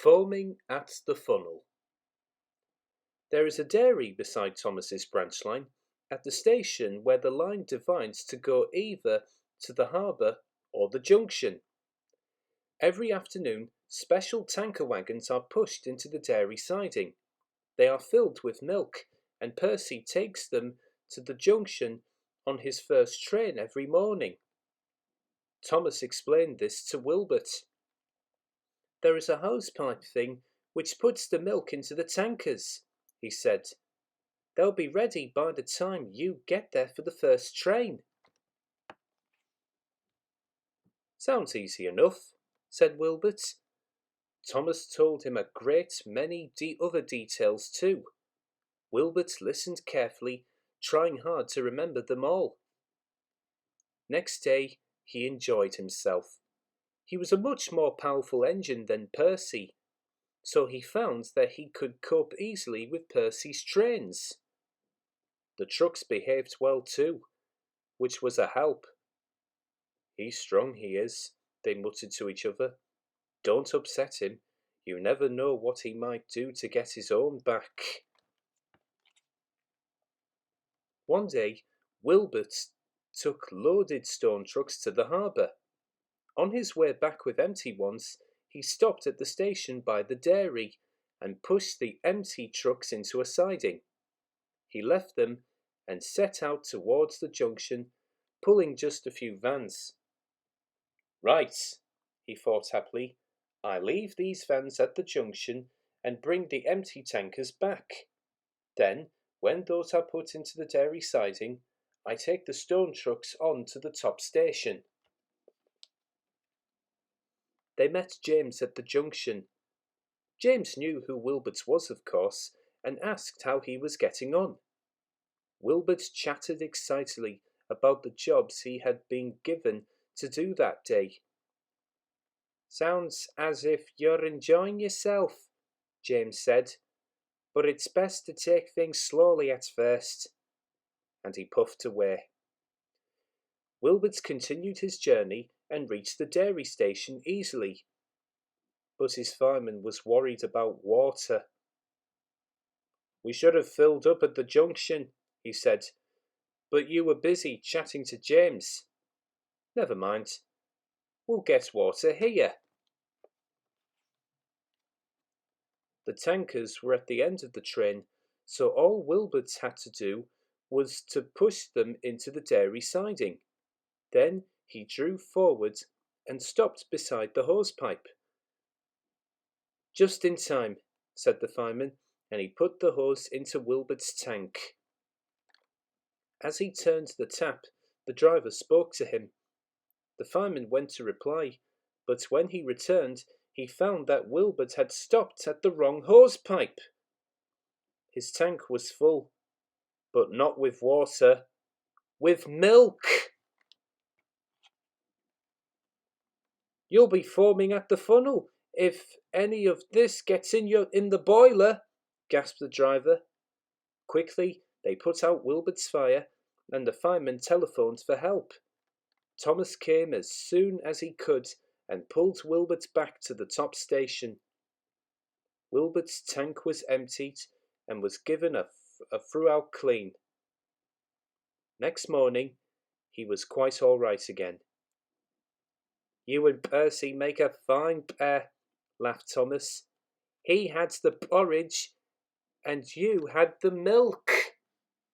Foaming at the funnel. There is a dairy beside Thomas's branch line at the station where the line divides to go either to the harbour or the junction. Every afternoon, special tanker wagons are pushed into the dairy siding. They are filled with milk, and Percy takes them to the junction on his first train every morning. Thomas explained this to Wilbert. "There is a hosepipe thing which puts the milk into the tankers," he said. "They'll be ready by the time you get there for the first train." "Sounds easy enough," said Wilbert. Thomas told him a great many other details too. Wilbert listened carefully, trying hard to remember them all. Next day he enjoyed himself. He was a much more powerful engine than Percy, so he found that he could cope easily with Percy's trains. The trucks behaved well too, which was a help. "He's strong, he is," they muttered to each other. "Don't upset him. You never know what he might do to get his own back." One day, Wilbert took loaded stone trucks to the harbour. On his way back with empty ones, he stopped at the station by the dairy and pushed the empty trucks into a siding. He left them and set out towards the junction, pulling just a few vans. "Right," he thought happily, "I leave these vans at the junction and bring the empty tankers back. Then, when those are put into the dairy siding, I take the stone trucks on to the top station." They met James at the junction. James knew who Wilbert was, of course, and asked how he was getting on. Wilbert chattered excitedly about the jobs he had been given to do that day. "Sounds as if you're enjoying yourself," James said, "but it's best to take things slowly at first." And he puffed away. Wilbert continued his journey and reached the dairy station easily. But his fireman was worried about water. "We should have filled up at the junction," he said, "but you were busy chatting to James. Never mind, we'll get water here." The tankers were at the end of the train, so all Wilbert had to do was to push them into the dairy siding. Then he drew forward and stopped beside the hosepipe. "Just in time," said the fireman, and he put the hose into Wilbert's tank. As he turned the tap, the driver spoke to him. The fireman went to reply, but when he returned, he found that Wilbert had stopped at the wrong hosepipe. His tank was full, but not with water, with milk. "You'll be foaming at the funnel if any of this gets in the boiler," gasped the driver. Quickly, they put out Wilbert's fire, and the fireman telephoned for help. Thomas came as soon as he could and pulled Wilbert back to the top station. Wilbert's tank was emptied and was given a throughout clean. Next morning, he was quite all right again. "You and Percy make a fine pair," laughed Thomas. "He had the porridge, and you had the milk."